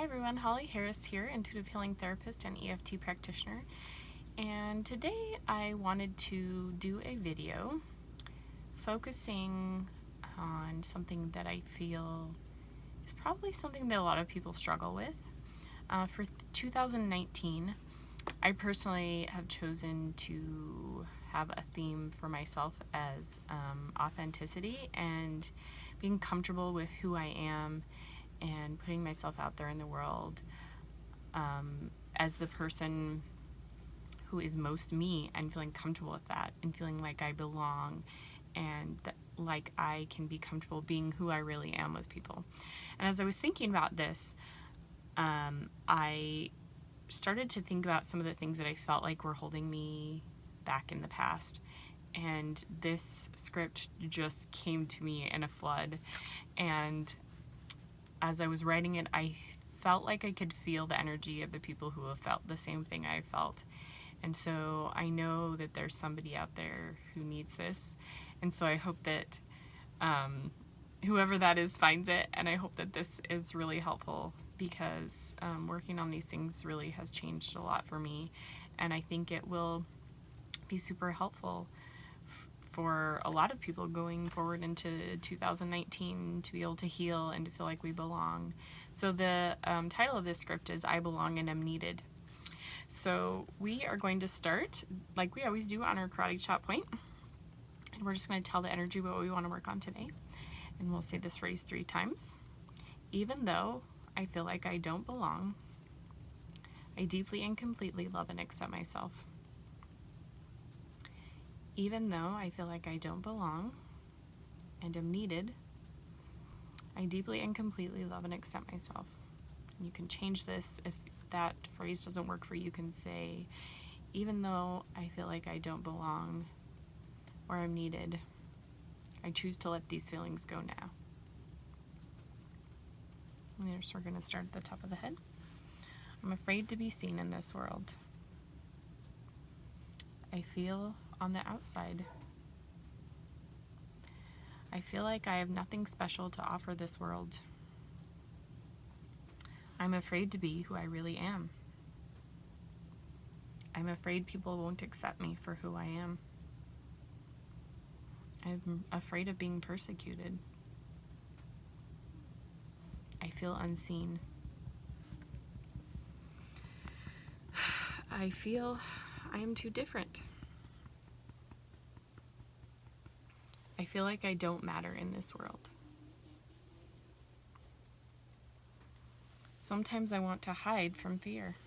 Hi everyone, Holly Harris here, intuitive healing therapist and EFT practitioner. And today I wanted to do a video focusing on something that I feel is probably something that a lot of people struggle with. For 2019, I personally have chosen to have a theme for myself as authenticity and being comfortable with who I am and putting myself out there in the world as the person who is most me, and feeling comfortable with that and feeling like I belong and like I can be comfortable being who I really am with people. And as I was thinking about this, I started to think about some of the things that I felt like were holding me back in the past. And this script just came to me in a flood. And as I was writing it, I felt like I could feel the energy of the people who have felt the same thing I felt. And so I know that there's somebody out there who needs this. And so I hope that whoever that is finds it. And I hope that this is really helpful because working on these things really has changed a lot for me. And I think it will be super helpful for a lot of people going forward into 2019 to be able to heal and to feel like we belong. So the title of this script is I Belong and Am Needed. So we are going to start like we always do on our karate chop point. And we're just going to tell the energy what we want to work on today. And we'll say this phrase 3 times. Even though I feel like I don't belong, I deeply and completely love and accept myself. Even though I feel like I don't belong and am needed, I deeply and completely love and accept myself. And you can change this if that phrase doesn't work for you. You can say, even though I feel like I don't belong or I'm needed, I choose to let these feelings go now. And so we're going to start at the top of the head. I'm afraid to be seen in this world. I feel on the outside. I feel like I have nothing special to offer this world. I'm afraid to be who I really am. I'm afraid people won't accept me for who I am. I'm afraid of being persecuted. I feel unseen. I feel I am too different. I feel like I don't matter in this world. Sometimes I want to hide from fear.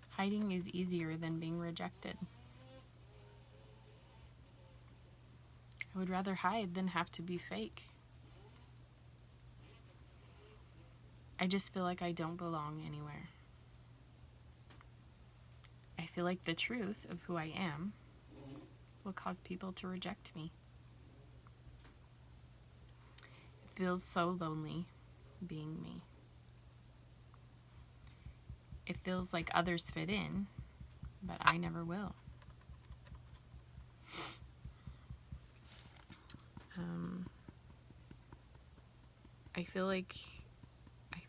Hiding is easier than being rejected. I would rather hide than have to be fake. I just feel like I don't belong anywhere. I feel like the truth of who I am will cause people to reject me. It feels so lonely being me. It feels like others fit in, but I never will. I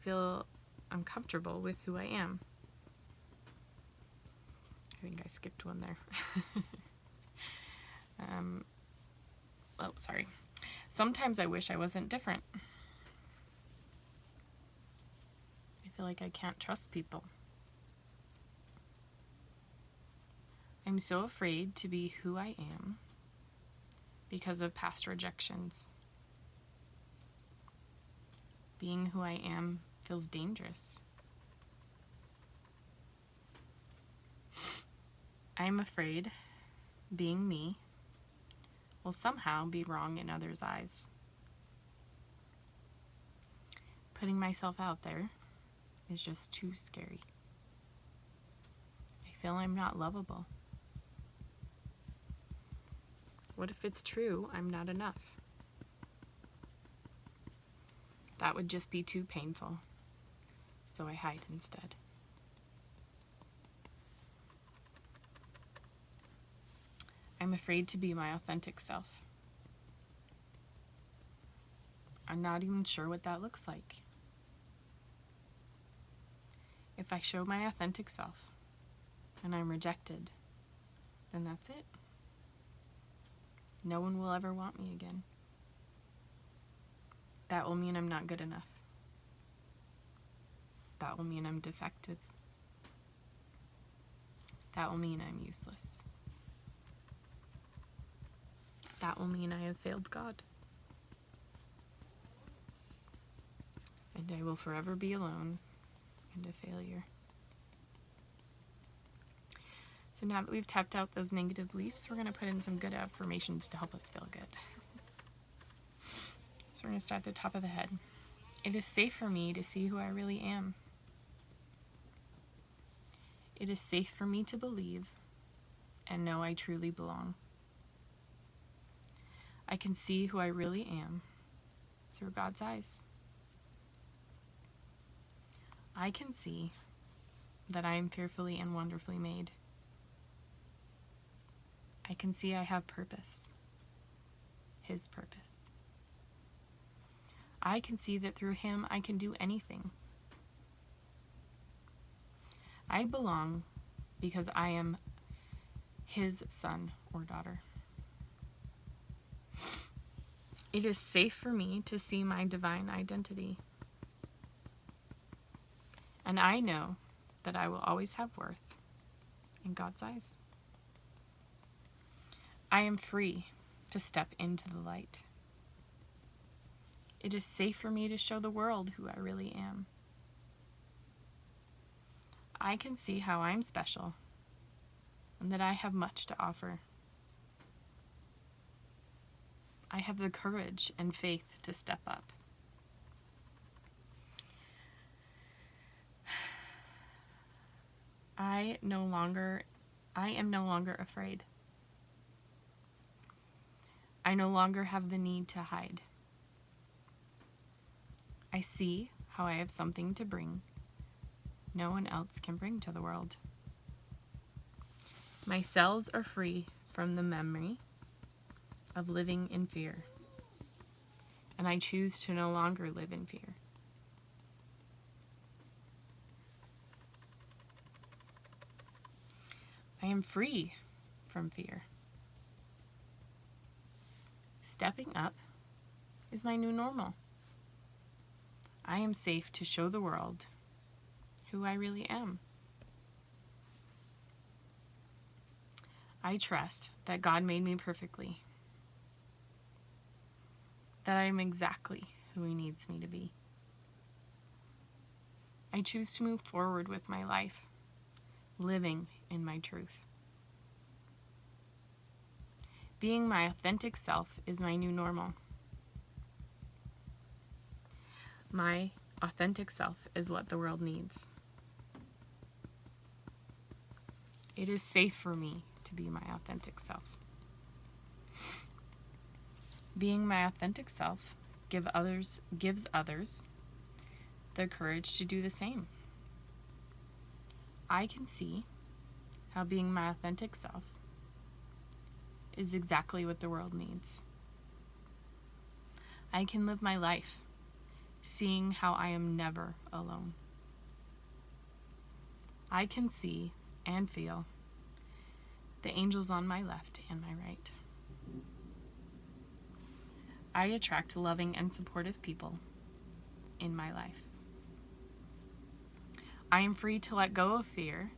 feel uncomfortable with who I am. I think I skipped one there. Sorry. Sometimes I wish I wasn't different. I feel like I can't trust people. I'm so afraid to be who I am because of past rejections. Being who I am feels dangerous. I'm afraid being me will somehow be wrong in others' eyes. Putting myself out there is just too scary. I feel I'm not lovable. What if it's true I'm not enough? That would just be too painful, so I hide instead. I'm afraid to be my authentic self. I'm not even sure what that looks like. If I show my authentic self and I'm rejected, then that's it. No one will ever want me again. That will mean I'm not good enough. That will mean I'm defective. That will mean I'm useless. That will mean I have failed God. And I will forever be alone and a failure. So now that we've tapped out those negative beliefs, we're going to put in some good affirmations to help us feel good. So we're going to start at the top of the head. It is safe for me to see who I really am. It is safe for me to believe and know I truly belong. I can see who I really am through God's eyes. I can see that I am fearfully and wonderfully made. I can see I have purpose, His purpose. I can see that through Him I can do anything. I belong because I am His son or daughter. It is safe for me to see my divine identity. And I know that I will always have worth in God's eyes. I am free to step into the light. It is safe for me to show the world who I really am. I can see how I'm special and that I have much to offer. I have the courage and faith to step up. I am no longer afraid. I no longer have the need to hide. I see how I have something to bring no one else can bring to the world. My cells are free from the memory of living in fear, and I choose to no longer live in fear. I am free from fear. Stepping up is my new normal. I am safe to show the world who I really am. I trust that God made me perfectly, that I am exactly who He needs me to be. I choose to move forward with my life, living in my truth. Being my authentic self is my new normal. My authentic self is what the world needs. It is safe for me to be my authentic self. Being my authentic self gives others the courage to do the same. I can see how being my authentic self is exactly what the world needs. I can live my life seeing how I am never alone. I can see and feel the angels on my left and my right. I attract loving and supportive people in my life. I am free to let go of fear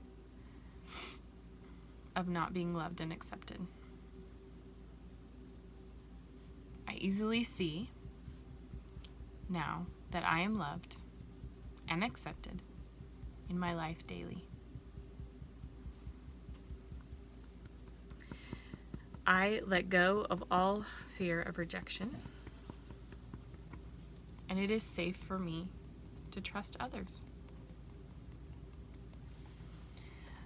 of not being loved and accepted. I easily see now that I am loved and accepted in my life daily. I let go of all fear of rejection, and it is safe for me to trust others.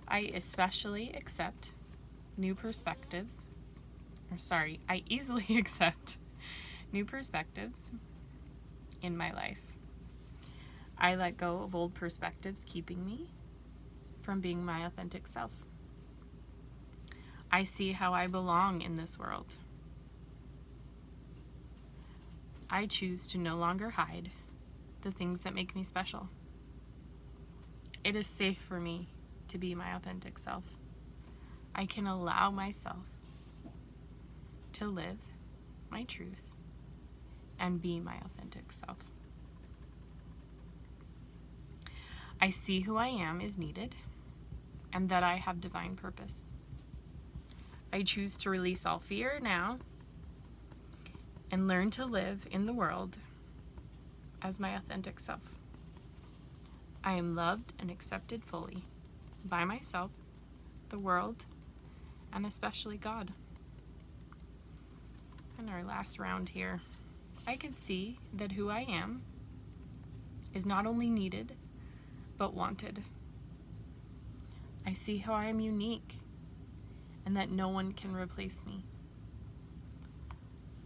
I especially accept new perspectives, I easily accept new perspectives in my life. I let go of old perspectives keeping me from being my authentic self. I see how I belong in this world. I choose to no longer hide the things that make me special. It is safe for me to be my authentic self. I can allow myself to live my truth and be my authentic self. I see who I am is needed and that I have divine purpose. I choose to release all fear now and learn to live in the world as my authentic self. I am loved and accepted fully by myself, the world, and especially God. And our last round here, I can see that who I am is not only needed, but wanted. I see how I am unique and that no one can replace me.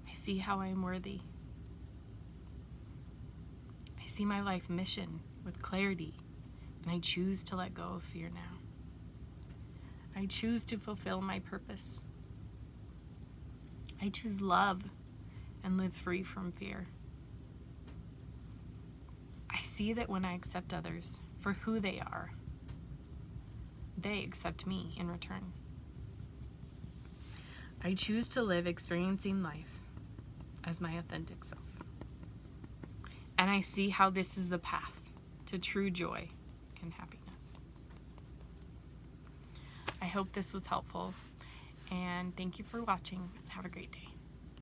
I see how I am worthy. I see my life mission with clarity, and I choose to let go of fear now. I choose to fulfill my purpose. I choose love and live free from fear. I see that when I accept others for who they are, they accept me in return. I choose to live experiencing life as my authentic self. And I see how this is the path to true joy and happiness. I hope this was helpful, and thank you for watching. Have a great day.